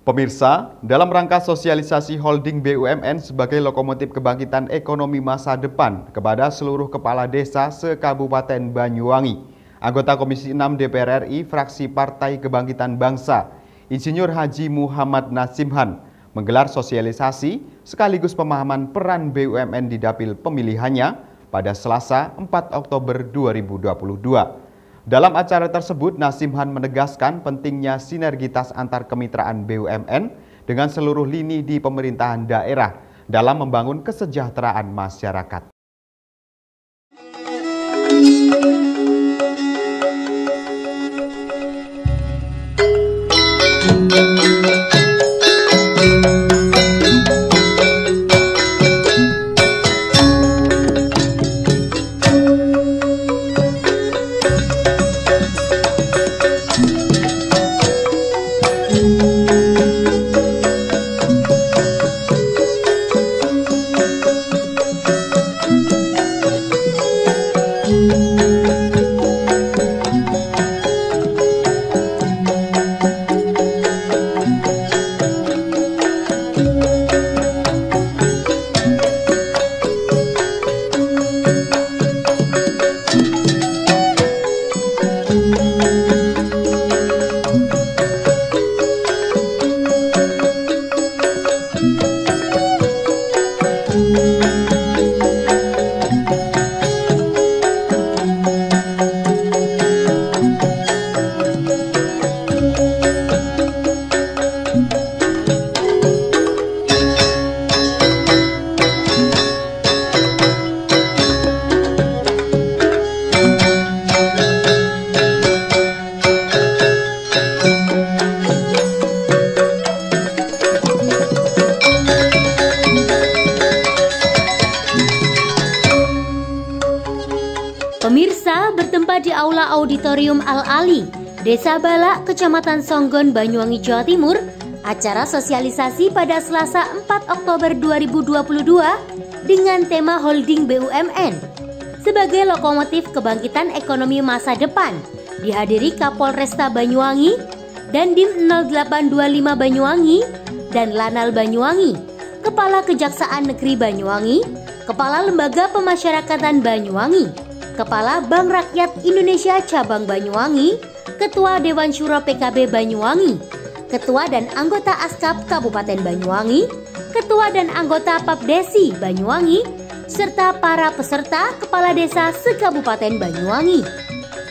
Pemirsa, dalam rangka sosialisasi holding BUMN sebagai lokomotif kebangkitan ekonomi masa depan kepada seluruh kepala desa se-Kabupaten Banyuwangi, anggota Komisi 6 DPR RI fraksi Partai Kebangkitan Bangsa, Insinyur Haji Muhammad Nasimhan, menggelar sosialisasi sekaligus pemahaman peran BUMN di dapil pemilihannya pada Selasa 4 Oktober 2022. Dalam acara tersebut, Nasimhan menegaskan pentingnya sinergitas antar kemitraan BUMN dengan seluruh lini di pemerintahan daerah dalam membangun kesejahteraan masyarakat. Pemirsa, bertempat di Aula Auditorium Al-Ali, Desa Balak, Kecamatan Songgon, Banyuwangi, Jawa Timur, acara sosialisasi pada Selasa 4 Oktober 2022 dengan tema Holding BUMN sebagai lokomotif kebangkitan ekonomi masa depan dihadiri Kapolresta Banyuwangi, Dandim 0825 Banyuwangi, dan Lanal Banyuwangi, Kepala Kejaksaan Negeri Banyuwangi, Kepala Lembaga Pemasyarakatan Banyuwangi, Kepala Bank Rakyat Indonesia Cabang Banyuwangi, Ketua Dewan Syuro PKB Banyuwangi, Ketua dan anggota Askap Kabupaten Banyuwangi, Ketua dan anggota Papdesi Banyuwangi, serta para peserta kepala desa se-Kabupaten Banyuwangi.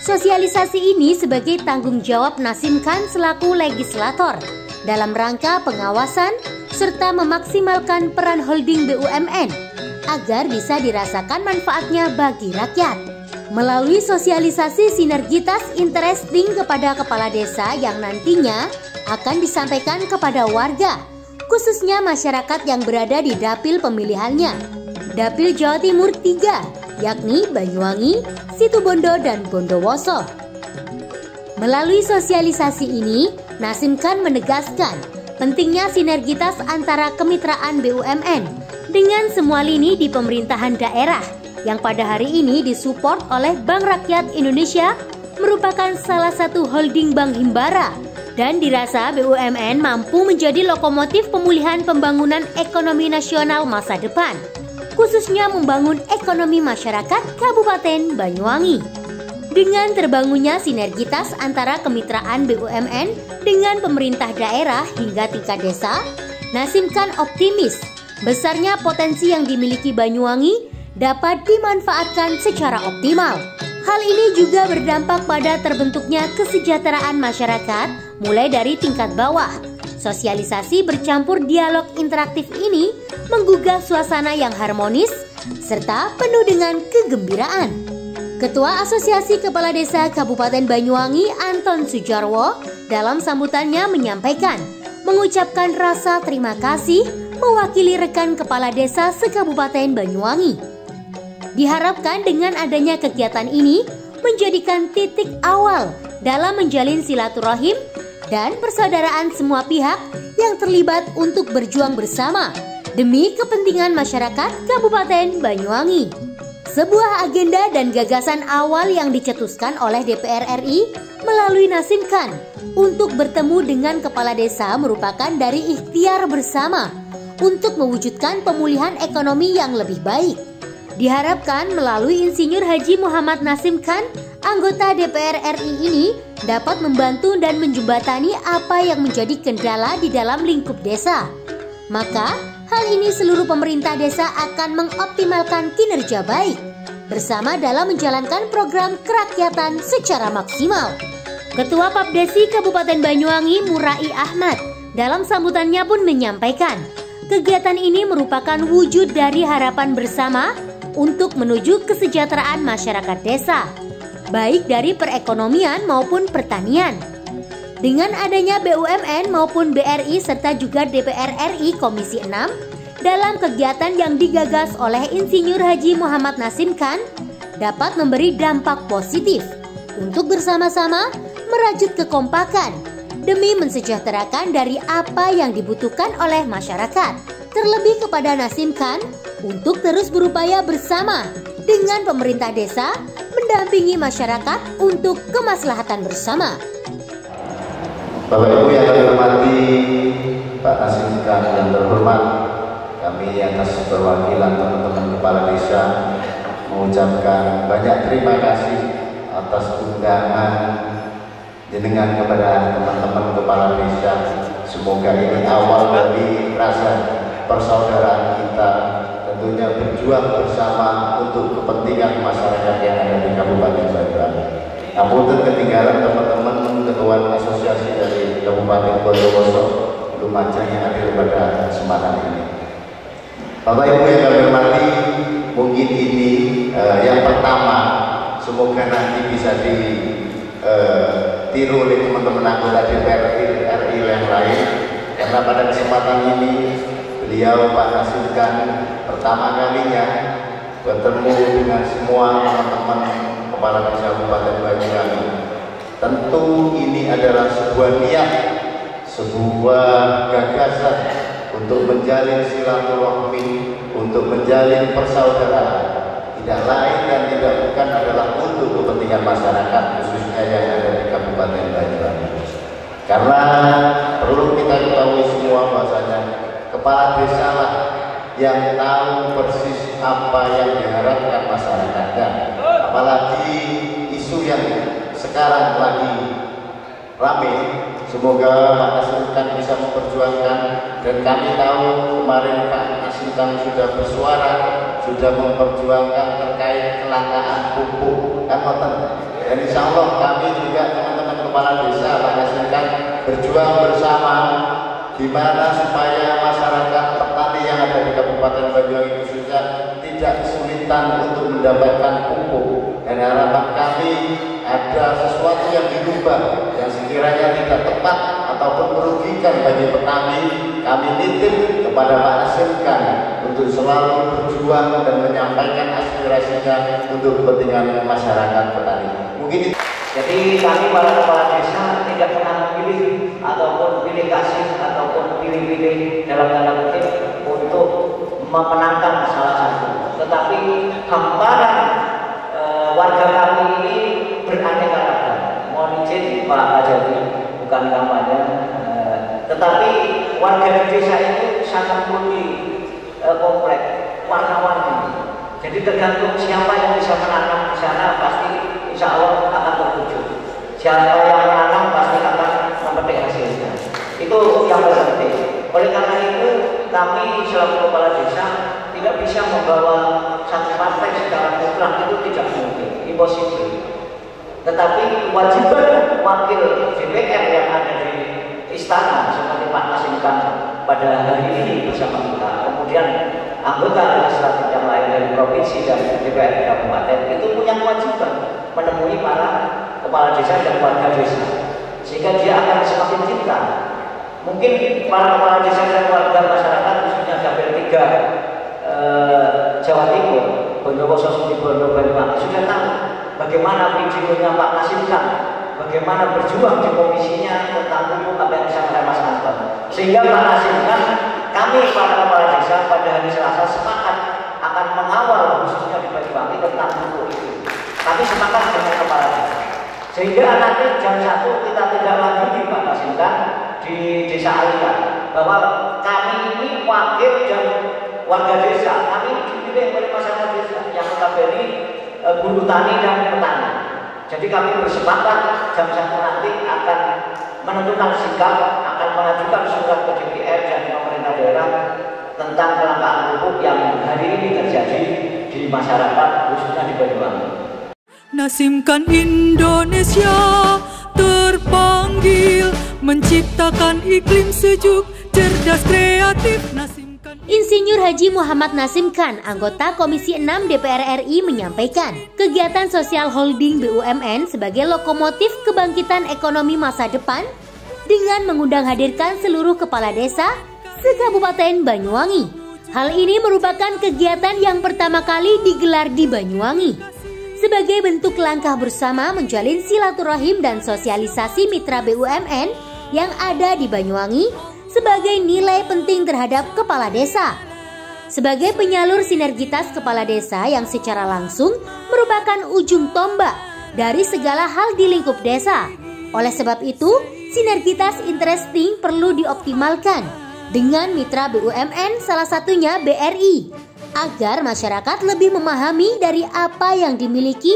Sosialisasi ini sebagai tanggung jawab Nasimhan selaku legislator dalam rangka pengawasan serta memaksimalkan peran holding BUMN agar bisa dirasakan manfaatnya bagi rakyat. Melalui sosialisasi sinergitas interesting kepada kepala desa yang nantinya akan disampaikan kepada warga, khususnya masyarakat yang berada di dapil pemilihannya. Dapil Jawa Timur 3, yakni Banyuwangi, Situbondo, dan Bondowoso. Melalui sosialisasi ini, Nasimhan menegaskan pentingnya sinergitas antara kemitraan BUMN dengan semua lini di pemerintahan daerah yang pada hari ini disupport oleh Bank Rakyat Indonesia merupakan salah satu holding bank himbara dan dirasa BUMN mampu menjadi lokomotif pemulihan pembangunan ekonomi nasional masa depan, khususnya membangun ekonomi masyarakat Kabupaten Banyuwangi. Dengan terbangunnya sinergitas antara kemitraan BUMN dengan pemerintah daerah hingga tingkat desa, Nasimhan optimis besarnya potensi yang dimiliki Banyuwangi dapat dimanfaatkan secara optimal. Hal ini juga berdampak pada terbentuknya kesejahteraan masyarakat mulai dari tingkat bawah. Sosialisasi bercampur dialog interaktif ini menggugah suasana yang harmonis serta penuh dengan kegembiraan. Ketua Asosiasi Kepala Desa Kabupaten Banyuwangi, Anton Sujarwo, dalam sambutannya mengucapkan rasa terima kasih mewakili rekan kepala desa se-Kabupaten Banyuwangi. Diharapkan dengan adanya kegiatan ini menjadikan titik awal dalam menjalin silaturahim dan persaudaraan semua pihak yang terlibat untuk berjuang bersama demi kepentingan masyarakat Kabupaten Banyuwangi. Sebuah agenda dan gagasan awal yang dicetuskan oleh DPR RI melalui Nasimkan untuk bertemu dengan kepala desa merupakan dari ikhtiar bersama untuk mewujudkan pemulihan ekonomi yang lebih baik. Diharapkan melalui Insinyur Haji Muhammad Nasimkan, anggota DPR RI ini dapat membantu dan menjembatani apa yang menjadi kendala di dalam lingkup desa. Maka, hal ini seluruh pemerintah desa akan mengoptimalkan kinerja baik bersama dalam menjalankan program kerakyatan secara maksimal. Ketua Papdesi Kabupaten Banyuwangi Murai Ahmad dalam sambutannya pun menyampaikan, kegiatan ini merupakan wujud dari harapan bersama untuk menuju kesejahteraan masyarakat desa, baik dari perekonomian maupun pertanian. Dengan adanya BUMN maupun BRI serta juga DPR RI Komisi 6 dalam kegiatan yang digagas oleh Insinyur Haji Muhammad Nasimkan dapat memberi dampak positif untuk bersama-sama merajut kekompakan demi mensejahterakan dari apa yang dibutuhkan oleh masyarakat. Terlebih kepada Nasimkan untuk terus berupaya bersama dengan pemerintah desa mendampingi masyarakat untuk kemaslahatan bersama. Bapak Ibu yang kami hormati, Pak Nasimkan yang terhormat, kami atas perwakilan teman-teman kepala desa mengucapkan banyak terima kasih atas undangan jenengan kepada teman-teman kepala desa. Semoga ini awal dari rasa persaudaraan kita, tentunya berjuang bersama untuk kepentingan masyarakat yang ada di Kabupaten Banyuwangi. Namun ketinggalan teman-teman ketua asosiasi dari Kabupaten Bondowoso, Lumajang yang hadir pada kesempatan ini. Bapak Ibu yang kami hormati, mungkin ini yang pertama, semoga nanti bisa ditiru oleh teman-teman anggota DPR RI yang lain, karena pada kesempatan ini beliau Pak Nasimkan pertama kalinya bertemu dengan semua teman-teman kepala desa Kabupaten Banyuwangi. Tentu ini adalah sebuah niat, sebuah gagasan untuk menjalin silaturahmi, untuk menjalin persaudaraan, tidak lain dan tidak bukan adalah untuk kepentingan masyarakat khususnya yang ada di Kabupaten Banyuwangi. Karena perlu kita ketahui semua bahwasanya kepala desa lah yang tahu persis apa yang diharapkan masyarakatnya. Apalagi isu yang sekarang lagi rame, semoga Pak Nasimkan bisa memperjuangkan, dan kami tahu kemarin Pak Nasimkan sudah bersuara, sudah memperjuangkan terkait kelangkaan pupuk dan dan insya Allah kami juga teman-teman kepala desa Pak Nasimkan berjuang bersama gimana supaya masyarakat petani yang ada di Kabupaten Banyuwangi khususnya tidak kesulitan untuk mendapatkan pupuk, dan harapan kami ada sesuatu yang dirubah yang sekiranya tidak tepat ataupun merugikan bagi petani. Kami nitip kepada Pak Nasimkan untuk selalu berjuang dan menyampaikan aspirasinya untuk kepentingan masyarakat petani. Mungkin itu. Jadi kami para kepala desa tidak pernah memilih ataupun pilih kasih ataupun pilih-pilih dalam tanda kutip untuk memenangkan salah satu, tetapi hamparan warga kami ini beraneka ragam. Mohon izin Pak Jadi, bukan kampanye, tetapi warga di desa itu sangat multi komplek, warna-warni. Jadi tergantung siapa yang bisa menanam di sana, pasti insya Allah akan terwujud. Siapa yang menanam pasti akan memetik hasilnya. Itu yang penting. Oleh karena itu, kami selaku kepala desa tidak bisa membawa satu partai secara mutlak, itu tidak mungkin, impossible. Tetapi kewajiban wakil DPR yang ada di istana seperti Pak Nasimkan pada hari ini bersama kita, kemudian anggota legislatif yang lain dari provinsi dan DPR kabupaten itu punya kewajiban menemui para kepala desa dan warga desa, sehingga dia akan semakin cinta. Mungkin para kepala desa dan warga masyarakat khususnya Dapil 3 Jawa Timur, Bondowoso, Situbondo, Banyuwangi sudah tahu bagaimana videonya Pak Nasimkan, bagaimana berjuang di komisinya tentang pupuk apa yang disampaikan Mas Anton, sehingga Pak Nasimkan, kami para kepala desa pada hari Selasa sepakat akan mengawal khususnya di Banyuwangi tentang pupuk itu. Kami sepakat dengan kepala desa. Sehingga nanti jam 1 kita tidak lagi dibatasikan di desa Alikan bahwa kami ini wakil dan warga desa, kami dipilih oleh masyarakat desa yang notabene buruh tani dan petani. Jadi kami bersepakat jam 1 nanti akan menentukan sikap, akan mengajukan surat ke DPR dan pemerintah daerah tentang kelangkaan pupuk yang hari ini terjadi di masyarakat khususnya di Banyuwangi. Nasimkan Indonesia terpanggil menciptakan iklim sejuk, cerdas, kreatif. Nasimkan. Insinyur Haji Muhammad Nasim Khan, anggota Komisi 6 DPR RI menyampaikan, kegiatan sosial holding BUMN sebagai lokomotif kebangkitan ekonomi masa depan dengan mengundang hadirkan seluruh kepala desa se-Kabupaten Banyuwangi. Hal ini merupakan kegiatan yang pertama kali digelar di Banyuwangi sebagai bentuk langkah bersama menjalin silaturahim dan sosialisasi mitra BUMN yang ada di Banyuwangi sebagai nilai penting terhadap kepala desa. Sebagai penyalur sinergitas kepala desa yang secara langsung merupakan ujung tombak dari segala hal di lingkup desa. Oleh sebab itu, sinergitas interesting perlu dioptimalkan dengan mitra BUMN, salah satunya BRI, agar masyarakat lebih memahami dari apa yang dimiliki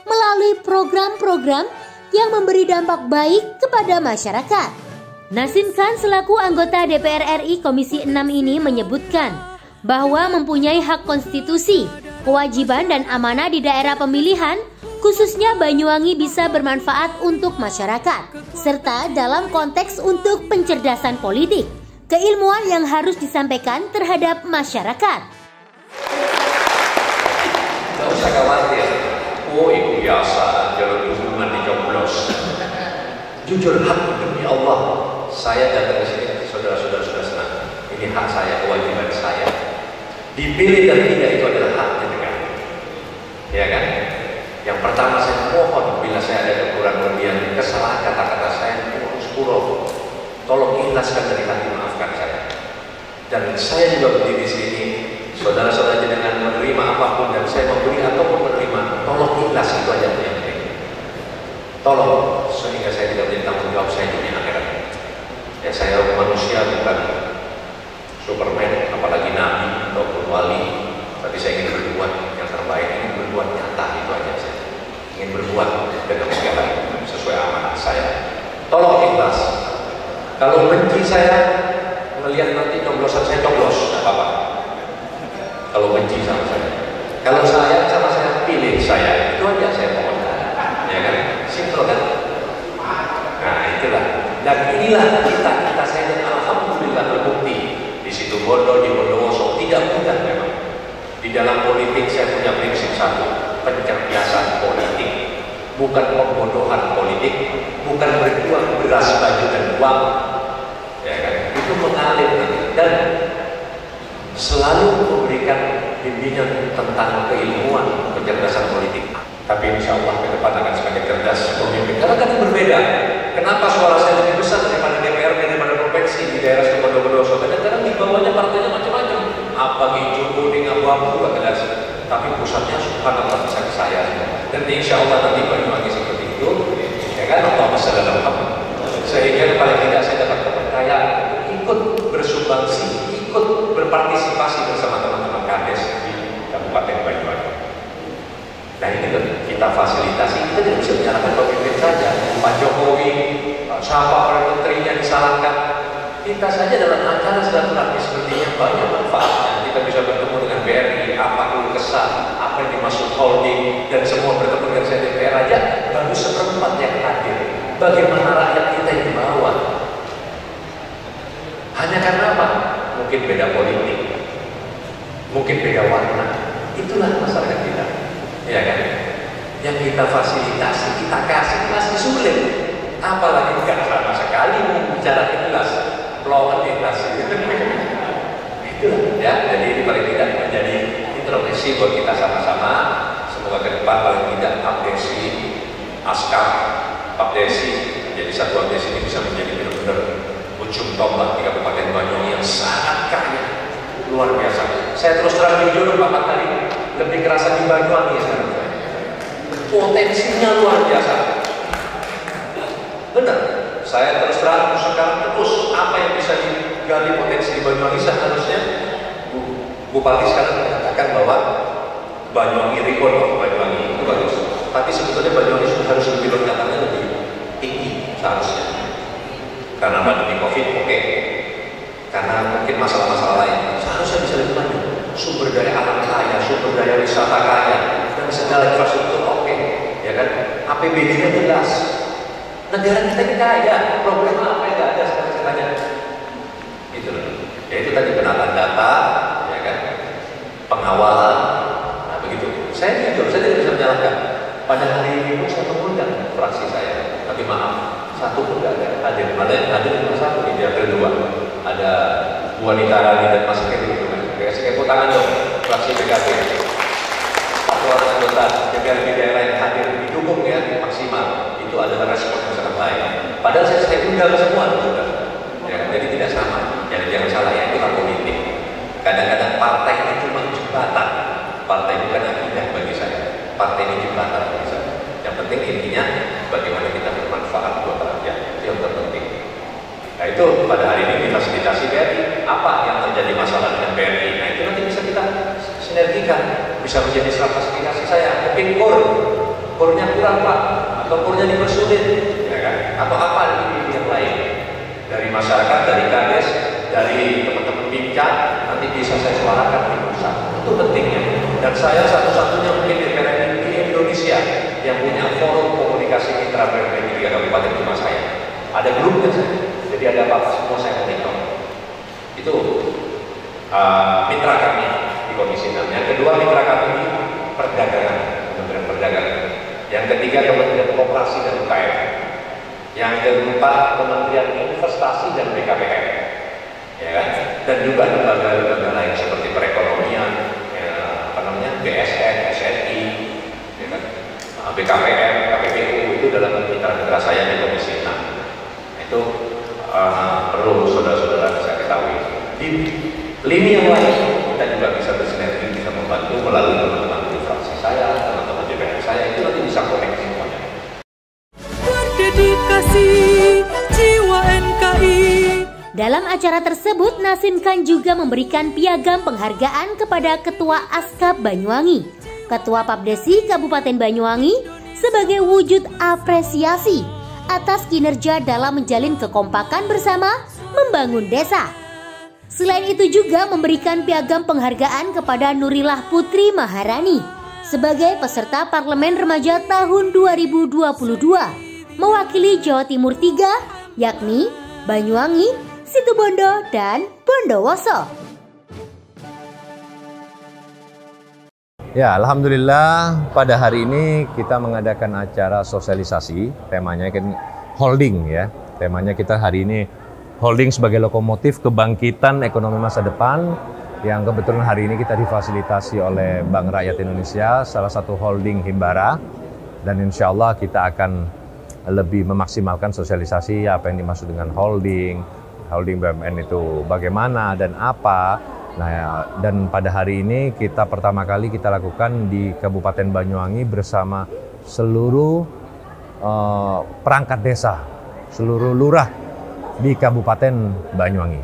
melalui program-program yang memberi dampak baik kepada masyarakat. Nasim Khan selaku anggota DPR RI Komisi 6 ini menyebutkan bahwa mempunyai hak konstitusi, kewajiban dan amanah di daerah pemilihan, khususnya Banyuwangi bisa bermanfaat untuk masyarakat, serta dalam konteks untuk pencerdasan politik, keilmuan yang harus disampaikan terhadap masyarakat. Tidak usah khawatir, itu biasa, jalur dukungan dicoblos. Jujur hak demi Allah, saya datang ke sini, saudara-saudara sudah senang. Ini hak saya, kewajiban saya. Dipilih dan tidak itu adalah hak negara. Ya kan? Yang pertama saya mohon, bila saya ada kekurangan lebihan, kesalahan kata-kata saya, sepuro, tolong ikhlaskan dari hati, maafkan saya. Dan saya juga berdiri di sini. Saudara-saudara jangan menerima apapun dan saya memberi ataupun menerima, tolong ikhlas, itu aja yang penting. Tolong, sehingga saya tidak menjadi tanggung jawab saya di dunia akhirat. Ya, saya manusia bukan Superman, apalagi Nabi ataupun wali. Tapi saya ingin berbuat yang terbaik, ingin berbuat nyata, itu aja saya. Ingin berbuat dengan segala sesuai amanah saya. Tolong ikhlas. Kalau benci saya, melihat nanti coblosan saya coblos, tidak apa-apa. Kalau benci sama saya, kalau sayang sama saya, pilih saya, itu aja saya mohon, ya kan, simpel kan? Nah itulah, dan inilah kita saya dan alhamdulillah terbukti di situ Bondo, di Bondowoso tidak mudah memang. Di dalam politik saya punya prinsip satu, pencerdasan politik, bukan pembodohan politik, bukan berjuang beras, baju dan uang, ya kan? Itu mengalir dan selalu memberikan bimbingan tentang keilmuan kecerdasan politik. Tapi insya Allah ke depan akan semakin cerdas pemimpin. Karena kan berbeda. Kenapa suara saya lebih besar daripada DPR, daripada provinsi di daerah Bondowoso? Kadang-kadang di bawahnya partainya macam-macam. Apa hijau, kuning, abu-abu, jelas. Tapi pusatnya subhanallah bisa ke saya. Dan insya Allah nanti Banyuwangi seperti itu. Ya kan? Allah masalah sehingga paling tidak saya dapat kepercayaan ikut bersumbangsi, ikut berpartisipasi bersama teman-teman Kades di Kabupaten Banyuwangi. Nah ini kita fasilitasi, kita tidak bisa menyalahkan pemimpin saja. Pak Jokowi, siapa para menterinya disalahkan. Kita saja dalam acara silaturahmi sepertinya banyak manfaatnya. Kita bisa bertemu dengan BRI, apa keluh kesah, apa yang dimaksud holding, dan semua bertemu dengan saya DPR aja baru seperempat yang hadir. Bagaimana rakyat kita yang di bawah? Hanya karena apa? Mungkin beda politik, mungkin beda warna. Itulah masyarakat kita, ya kan? Yang kita fasilitasi, kita kasih masih sulit. Apalagi nggak sama sekali bicara ikhlas, pelongan ikhlas. Itulah, ya. Jadi ini paling tidak menjadi introspeksi buat kita sama-sama. Semoga ke depan paling tidak abdesi, askar, abdesi, menjadi satu abdesi ini bisa menjadi benar-benar ujung tombak di Kabupaten Banyuwangi yang sangat kaya, luar biasa. Saya terus terang jujur, Pak tadi lebih kerasa di Banyuwangi sekarang. Potensinya luar biasa. Benar, saya terus terang sekarang terus apa yang bisa digali potensi di Banyuwangi seharusnya Bupati sekarang mengatakan bahwa Banyuwangi Rikon of Banyuwangi itu bagus. Tapi sebetulnya Banyuwangi harus lebih loncatan lebih tinggi seharusnya. Karena pandemi Covid, oke. Karena mungkin masalah-masalah lain, seharusnya bisa lebih maju. Sumber daya alam kaya, sumber daya wisata kaya, dan segala infrastruktur oke. Ya kan? APBD-nya jelas. Negara kita ini kaya, problem apa yang nggak ada sekarang. Gitu loh. Ya itu tadi penataan data, ya kan? Pengawalan, nah begitu. Saya jujur, saya tidak bisa menyalahkan. Pada hari ini pun saya mengundang fraksi saya, tapi maaf, satu pun nggak ada hadir. Malah yang hadir cuma satu di April 2. Ada Bu Anita Rani dan Mas Kevin. Kasih tepuk tangan dong, fraksi PKB. Satu orang anggota DPR di daerah yang hadir didukung ya maksimal. Itu adalah respon yang sangat baik. Padahal saya undang semua juga. Ya, jadi tidak sama. Jadi jangan salah ya, itu kan politik. Kadang-kadang partai ini cuma jembatan. Partai bukan akidah bagi saya. Partai ini jembatan bagi saya. Yang penting intinya bagaimana kita bermanfaat buat rakyat. Itu yang terpenting. Nah itu pada hari ini difasilitasi BRI. Apa yang terjadi masalah dengan BRI? Nah itu nanti bisa kita sinergikan. Bisa menjadi salah aspirasi saya. Mungkin kurnya kurang Pak, atau kurnya dipersulit, ya kan? Atau apa di yang lain dari masyarakat, dari kades, dari teman-teman bincang, nanti bisa saya suarakan di pusat. Itu pentingnya. Dan saya satu-satunya mungkin DPR di Indonesia yang punya forum komunikasi mitra BRI di 3 kabupaten cuma saya. Ada grupnya saya. Jadi ada apa semua saya monitor. Itu mitra kami di Komisi 6. Yang kedua mitra kami di perdagangan, Kementerian Perdagangan. Yang ketiga Kementerian Koperasi dan UKM. Yang keempat Kementerian Investasi dan BKPM. Ya kan? Dan juga lembaga-lembaga lain seperti perekonomian, BSN, SNI, ya kan? BKPM, KPPU itu dalam mitra-mitra saya di Komisi 6. Itu perlu saudara-saudara bisa ketahui. Di lini yang lain kita juga bisa bersinergi, bisa membantu melalui teman-teman di fraksi saya, teman-teman DPR saya, itu nanti bisa koneksi semuanya. Berdedikasi jiwa NKI. Dalam acara tersebut, Nasim Khan juga memberikan piagam penghargaan kepada Ketua Askap Banyuwangi, Ketua Papdesi Kabupaten Banyuwangi sebagai wujud apresiasi atas kinerja dalam menjalin kekompakan bersama membangun desa. Selain itu juga memberikan piagam penghargaan kepada Nurillah Putri Maharani sebagai peserta Parlemen Remaja tahun 2022 mewakili Jawa Timur 3, yakni Banyuwangi, Situbondo, dan Bondowoso. Ya, alhamdulillah pada hari ini kita mengadakan acara sosialisasi, temanya kan holding ya. Temanya kita hari ini holding sebagai lokomotif kebangkitan ekonomi masa depan, yang kebetulan hari ini kita difasilitasi oleh Bank Rakyat Indonesia, salah satu holding Himbara, dan insya Allah kita akan lebih memaksimalkan sosialisasi apa yang dimaksud dengan holding BUMN itu bagaimana dan apa. Nah, dan pada hari ini kita pertama kali kita lakukan di Kabupaten Banyuwangi bersama seluruh perangkat desa, seluruh lurah di Kabupaten Banyuwangi.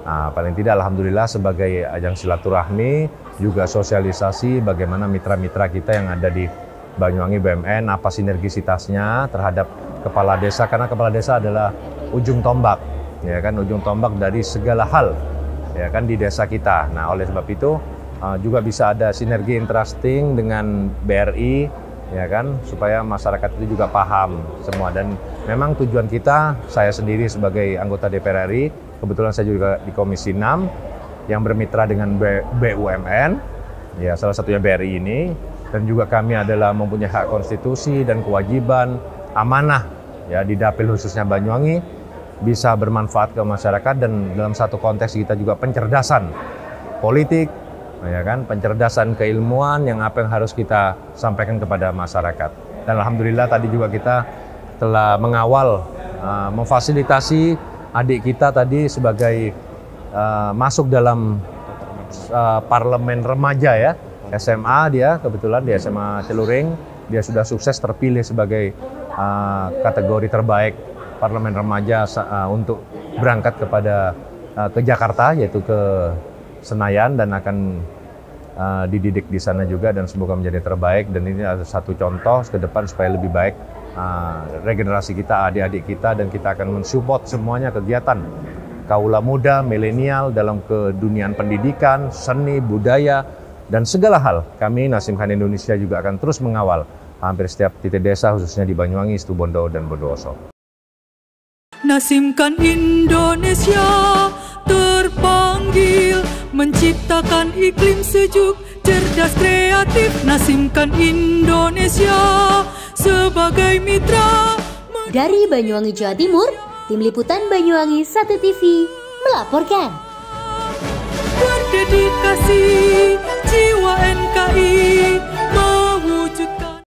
Nah, paling tidak alhamdulillah sebagai ajang silaturahmi, juga sosialisasi bagaimana mitra-mitra kita yang ada di Banyuwangi BUMN, apa sinergisitasnya terhadap kepala desa, karena kepala desa adalah ujung tombak, ya kan, ujung tombak dari segala hal, ya kan, di desa kita. Nah, oleh sebab itu juga bisa ada sinergi interesting dengan BRI, ya kan, supaya masyarakat itu juga paham semua. Dan memang tujuan kita, saya sendiri sebagai anggota DPR RI, kebetulan saya juga di Komisi 6 yang bermitra dengan BUMN, ya salah satunya BRI ini, dan juga kami adalah mempunyai hak konstitusi dan kewajiban amanah ya di Dapil khususnya Banyuwangi bisa bermanfaat ke masyarakat, dan dalam satu konteks kita juga pencerdasan politik, ya kan, pencerdasan keilmuan yang apa yang harus kita sampaikan kepada masyarakat. Dan alhamdulillah tadi juga kita telah mengawal, memfasilitasi adik kita tadi sebagai masuk dalam parlemen remaja ya, SMA dia, kebetulan di SMA Celuring, dia sudah sukses terpilih sebagai kategori terbaik parlemen remaja untuk berangkat ke Jakarta, yaitu ke Senayan, dan akan dididik di sana juga, dan semoga menjadi terbaik. Dan ini adalah satu contoh ke depan supaya lebih baik regenerasi kita, adik-adik kita, dan kita akan mensupport semuanya kegiatan kaula muda, milenial dalam keduniaan pendidikan, seni, budaya, dan segala hal. Kami Nasimkan Indonesia juga akan terus mengawal hampir setiap titik desa, khususnya di Banyuwangi, Situbondo, dan Bondowoso. Nasimkan Indonesia terpanggil menciptakan iklim sejuk, cerdas, kreatif. Nasimkan Indonesia sebagai mitra. Dari Banyuwangi, Jawa Timur, Tim Liputan Banyuwangi 1 TV melaporkan. Berdedikasi, jiwa NKI